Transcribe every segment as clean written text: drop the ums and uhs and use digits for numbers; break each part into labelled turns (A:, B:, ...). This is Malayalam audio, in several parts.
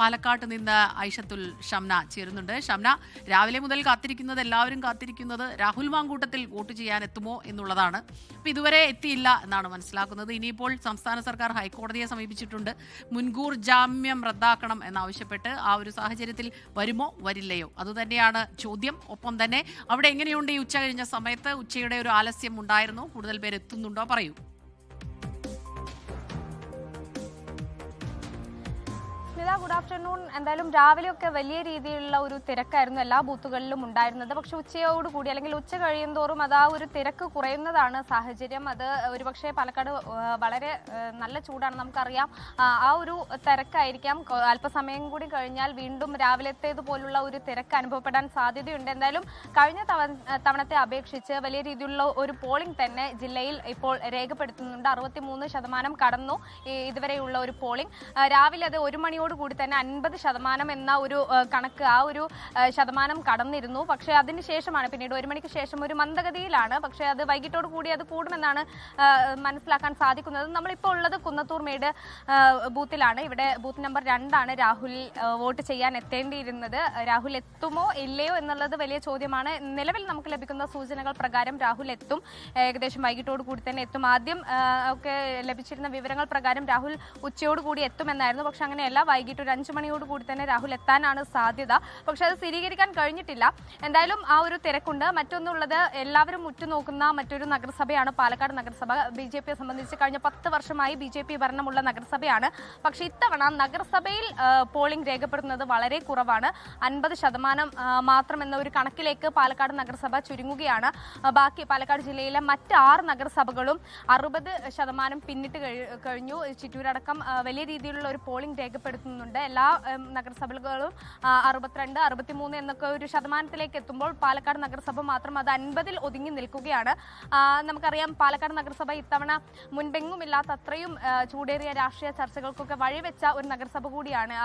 A: പാലക്കാട്ട് നിന്ന് ഐഷത്തുൽ ഷംന ചേരുന്നുണ്ട്. ഷംന, രാവിലെ മുതൽ എല്ലാവരും കാത്തിരിക്കുന്നത് രാഹുൽ മാങ്കൂട്ടത്തിൽ വോട്ട് ചെയ്യാൻ എത്തുമോ എന്നുള്ളതാണ്. അപ്പോൾ ഇതുവരെ എത്തിയില്ല എന്നാണ് മനസ്സിലാക്കുന്നത്. ഇനിയിപ്പോൾ സംസ്ഥാന സർക്കാർ ഹൈക്കോടതിയെ സമീപിച്ചിട്ടുണ്ട്. മുൻകൂർ ജാമ്യം റദ്ദാക്കണം എന്നാവശ്യപ്പെട്ട്. ആ ഒരു സാഹചര്യത്തിൽ വരുമോ വരില്ലയോ അതുതന്നെയാണ് ചോദ്യം. ഒപ്പം തന്നെ അവിടെ എങ്ങനെയുണ്ട് ഈ ഉച്ച കഴിഞ്ഞ സമയത്ത്? ഉച്ചയുടെ ഒരു ആലസ്യം ഉണ്ടായിരുന്നോ? കൂടുതൽ പേര് എത്തുന്നുണ്ടോ? പറയൂ.
B: Good afternoon. എന്തായാലും രാവിലെയൊക്കെ വലിയ രീതിയിലുള്ള ഒരു തിരക്കായിരുന്നു എല്ലാ ബൂത്തുകളിലും ഉണ്ടായിരുന്നത്. പക്ഷെ ഉച്ചയോടുകൂടി അല്ലെങ്കിൽ ഉച്ച കഴിയുന്തോറും അത് ആ ഒരു തിരക്ക് കുറയുന്നതാണ് സാഹചര്യം. അത് ഒരുപക്ഷെ പാലക്കാട് വളരെ നല്ല ചൂടാണ്, നമുക്കറിയാം. ആ ഒരു തിരക്കായിരിക്കാം. അല്പസമയം കൂടി കഴിഞ്ഞാൽ വീണ്ടും രാവിലത്തേതുപോലുള്ള ഒരു തിരക്ക് അനുഭവപ്പെടാൻ സാധ്യതയുണ്ട്. എന്തായാലും കഴിഞ്ഞ തവണത്തെ അപേക്ഷിച്ച് വലിയ രീതിയിലുള്ള ഒരു പോളിംഗ് തന്നെ ജില്ലയിൽ ഇപ്പോൾ രേഖപ്പെടുത്തുന്നുണ്ട്. 63% കടന്നു ഇതുവരെയുള്ള ഒരു പോളിംഗ്. രാവിലെ അത് 1 മണിയോട് കൂടി തന്നെ 50% എന്ന ഒരു കണക്ക്, ആ ഒരു ശതമാനം കടന്നിരുന്നു. പക്ഷേ അതിനുശേഷമാണ് പിന്നീട് 1 മണിക്ക് ശേഷം ഒരു മന്ദഗതിയിലാണ്. പക്ഷേ അത് വൈകിട്ടോട് കൂടി അത് കൂടുമെന്നാണ് മനസ്സിലാക്കാൻ സാധിക്കുന്നത്. നമ്മളിപ്പോൾ ഉള്ളത് കുന്നത്തൂർമേട് ബൂത്തിലാണ്. ഇവിടെ ബൂത്ത് നമ്പർ 2 രാഹുൽ വോട്ട് ചെയ്യാൻ എത്തേണ്ടിയിരുന്നത്. രാഹുൽ എത്തുമോ ഇല്ലയോ എന്നുള്ളത് വലിയ ചോദ്യമാണ്. നിലവിൽ നമുക്ക് ലഭിക്കുന്ന സൂചനകൾ പ്രകാരം രാഹുൽ എത്തും. ഏകദേശം വൈകിട്ടോട് കൂടി തന്നെ എത്തും. ആദ്യം ഒക്കെ ലഭിച്ചിരുന്ന വിവരങ്ങൾ പ്രകാരം രാഹുൽ ഉച്ചയോട് കൂടി എത്തുമെന്നായിരുന്നു. പക്ഷെ അങ്ങനെയല്ല, വൈകിട്ട് ഒരു 5 മണിയോട് കൂടി തന്നെ രാഹുൽ എത്താനാണ് സാധ്യത. പക്ഷെ അത് സ്ഥിരീകരിക്കാൻ കഴിഞ്ഞിട്ടില്ല. എന്തായാലും ആ ഒരു തിരക്കുണ്ട്. മറ്റൊന്നുള്ളത്, എല്ലാവരും ഉറ്റുനോക്കുന്ന മറ്റൊരു നഗരസഭയാണ് പാലക്കാട് നഗരസഭ. BJPയെ സംബന്ധിച്ച് കഴിഞ്ഞ 10 വർഷമായി BJP ഭരണമുള്ള നഗരസഭയാണ്. പക്ഷെ ഇത്തവണ നഗരസഭയിൽ പോളിംഗ് രേഖപ്പെടുത്തുന്നത് വളരെ കുറവാണ്. 50% മാത്രം എന്ന ഒരു കണക്കിലേക്ക് പാലക്കാട് നഗരസഭ ചുരുങ്ങുകയാണ്. ബാക്കി പാലക്കാട് ജില്ലയിലെ മറ്റ് 6 നഗരസഭകളും 60% പിന്നിട്ട് കഴിഞ്ഞു. ചിറ്റൂരടക്കം വലിയ രീതിയിലുള്ള ഒരു പോളിംഗ് രേഖപ്പെടുത്തുന്നുണ്ട്. എല്ലാ നഗരസഭകളും 62, 63 എന്നൊക്കെ ഒരു ശതമാനത്തിലേക്ക് എത്തുമ്പോൾ പാലക്കാട് നഗരസഭ മാത്രം അത് 50-ൽ ഒതുങ്ങി നിൽക്കുകയാണ്. നമുക്കറിയാം, പാലക്കാട് നഗരസഭ ഇത്തവണ മുൻപെങ്ങും ഇല്ലാത്ത അത്രയും ചൂടേറിയ രാഷ്ട്രീയ ചർച്ചകൾക്കൊക്കെ വഴിവെച്ച ഒരു നഗരസഭ കൂടിയാണ്.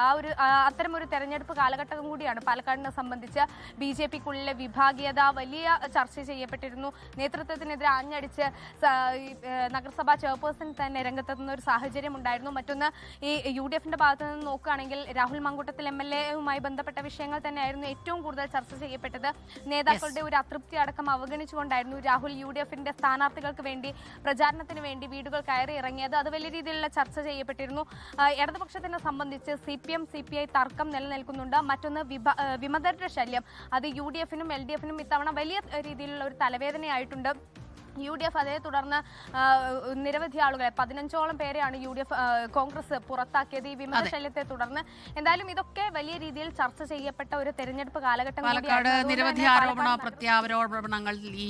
B: അത്തരം ഒരു തെരഞ്ഞെടുപ്പ് കാലഘട്ടം കൂടിയാണ് പാലക്കാടിനെ സംബന്ധിച്ച്. BJPക്കുള്ളിലെ വിഭാഗീയത വലിയ ചർച്ച ചെയ്യപ്പെട്ടിരുന്നു. നേതൃത്വത്തിനെതിരെ ആഞ്ഞടിച്ച് നഗരസഭാ ചെയർപേഴ്സൺ തന്നെ രംഗത്തെത്തുന്ന ഒരു സാഹചര്യം ഉണ്ടായിരുന്നു. മറ്റൊന്ന്, ഈ UDFന്റെ ഭാഗത്ത് നിന്ന് നോക്കുകയാണെങ്കിൽ രാഹുൽ മാങ്കൂട്ടത്തിൽ MLAയുമായി ബന്ധപ്പെട്ട വിഷയങ്ങൾ തന്നെയായിരുന്നു ഏറ്റവും കൂടുതൽ ചർച്ച ചെയ്യപ്പെട്ടത്. നേതാക്കളുടെ ഒരു അതൃപ്തി അടക്കം അവഗണിച്ചുകൊണ്ടായിരുന്നു രാഹുൽ UDFന്റെ സ്ഥാനാർത്ഥികൾക്ക് വേണ്ടി പ്രചാരണത്തിന് വേണ്ടി വീടുകൾ കയറി ഇറങ്ങിയത്. അത് വലിയ രീതിയിലുള്ള ചർച്ച ചെയ്യപ്പെട്ടിരുന്നു. ഇടതുപക്ഷത്തിനെ സംബന്ധിച്ച് CPM CPI തർക്കം നിലനിൽക്കുന്നുണ്ട്. മറ്റൊന്ന്, വിമതരുടെ ശല്യം. അത് UDFനും LDFനും ഇത്തവണ വലിയ രീതിയിലുള്ള ഒരു തലവേദനയായിട്ടുണ്ട്. UDF അതേ തുടർന്ന് നിരവധി ആളുകളെ 15ഓളം പേരെയാണ് കോൺഗ്രസ് പുറത്താക്കിയത് ഈ വിമത ശല്യത്തെ തുടർന്ന്. എന്തായാലും ഇതൊക്കെ വലിയ രീതിയിൽ ചർച്ച ചെയ്യപ്പെട്ട ഒരു തെരഞ്ഞെടുപ്പ് കാലഘട്ടം.
A: പാലക്കാട് നിരവധി പ്രത്യാരോപണങ്ങൾ ഈ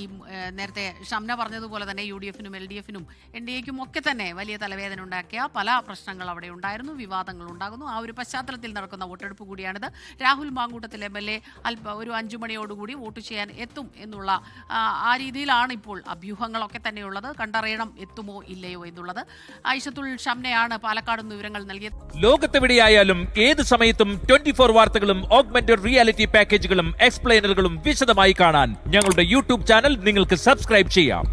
A: നേരത്തെ ഷംന പറഞ്ഞതുപോലെ തന്നെ UDFനും LDFനും NDAയ്ക്കും ഒക്കെ തന്നെ വലിയ തലവേദന ഉണ്ടാക്കിയ പല പ്രശ്നങ്ങൾ അവിടെ ഉണ്ടായിരുന്നു. വിവാദങ്ങൾ ഉണ്ടാകുന്നു. ആ ഒരു പശ്ചാത്തലത്തിൽ നടക്കുന്ന വോട്ടെടുപ്പ് കൂടിയാണിത്. രാഹുൽ മാങ്കൂട്ടത്തിൽ MLA ഒരു 5 മണിയോടുകൂടി വോട്ട് ചെയ്യാൻ എത്തും എന്നുള്ള ആ രീതിയിലാണ് ഇപ്പോൾ ങ്ങളൊക്കെ തന്നെയുള്ളത്. കണ്ടറിയണം എത്തുമോ ഇല്ലയോ എന്നുള്ളത്. ഐഷത്തുൽ ഷംനയാണ് പാലക്കാട് നിന്ന് വിവരങ്ങൾ നൽകിയത്.
C: ലോകത്തെവിടെയായാലും ഏത് സമയത്തും 24 വാർത്തകളും ഓഗ്മെന്റഡ് റിയാലിറ്റി പാക്കേജുകളും എക്സ്പ്ലെയിനറുകളും വിശദമായി കാണാൻ ഞങ്ങളുടെ YouTube ചാനൽ നിങ്ങൾക്ക് സബ്സ്ക്രൈബ് ചെയ്യാം.